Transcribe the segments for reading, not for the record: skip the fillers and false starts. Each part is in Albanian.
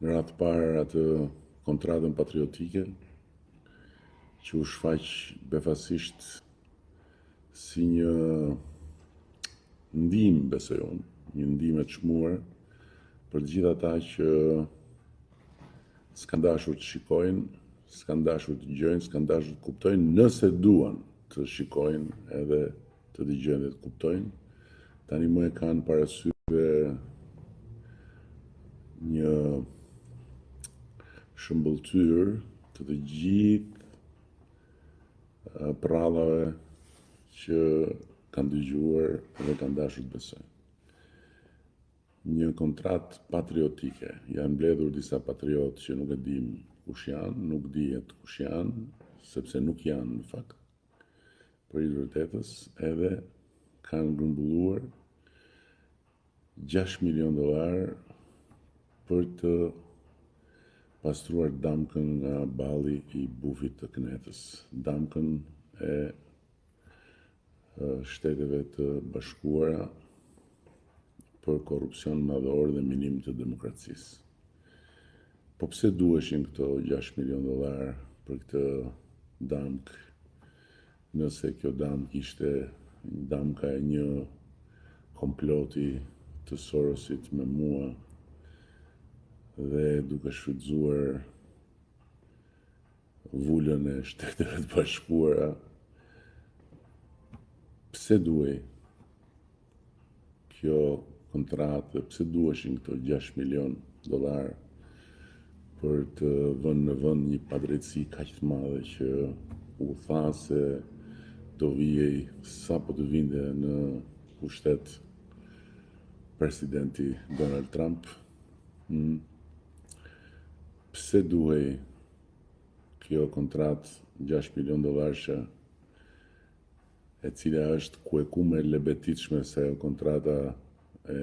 në radhë parë atë kontratën patriotike që u shfaq befasisht si një ndihmë, besoj unë, një ndihmë e çmuar për të gjithë ata që s'kan dashur të shikojnë, s'kan dashur të dëgjojnë, s'kan dashur të kuptojnë, nëse duan të shikojnë edhe të dëgjojnë dhe të kuptojnë, tani më e kanë parasysh një shëmbëltyr të gjithë prallave që kanë dëgjuar dhe kanë dashur të besojnë. Një kontratë patriotike, janë mbledhur disa patriotë që nuk e dim kush janë, nuk dihet kush janë, sepse nuk janë në fakt, për i vërtetës, edhe kanë grumbulluar $6 milion për të pastruar damkën nga balli i bufit të Knetës, damkën e Shteteve të Bashkuara për korrupsion madhor dhe minim të demokracisë. Po pse duheshin këto $6 milion për këtë damkë, nëse kjo damkë ishte damka e një komploti të Sorosit me mua dhe duke shfrytzuar vullën e Shteteve të Bashkuara, pse duhej kjo kontratë, pse duheshin këto $6 milion për të vënë në vend një padrejtësi kaq të madhe që u tha se do vijej sapo të vinte në pushtet presidenti Donald Trump. Pse duhej kjo kontratë $6 milion e cila është kuekume lebetitshme se kontrata e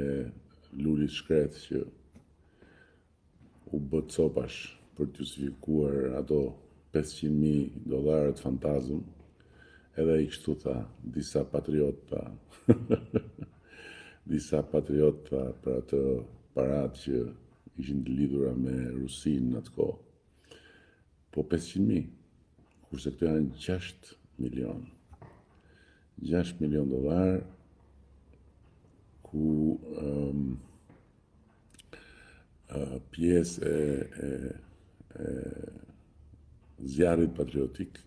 Lulit Shkret që u bë copash për të justifikuar ato $500.000 fantazm, edhe ai kështu tha, disa patriota disa patriota për atë paratë që ishin të lidhura me Rusinë në atë kohë. Po 500.000, kurse këto janë $6 milion. $6 milion ku pjesë e zjarrit patriotik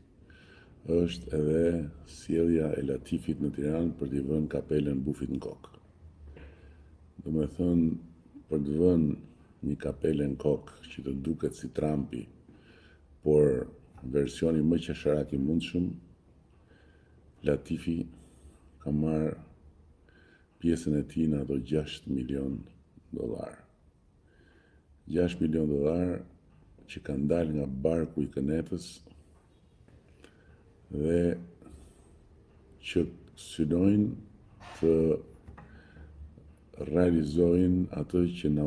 është edhe sjellja e Latifit në Tiranë për t'i vënë kapelen bufit në kokë. Do me thënë, për të vënë një kapele në kokë që të duket si Trumpi, por versioni më qesharak i mundshëm, Latifi ka marrë pjesën e tij në ato $6 milion. $6 milion që kanë dalë nga barku i Kënetës dhe që synojnë të realizojnë atë që na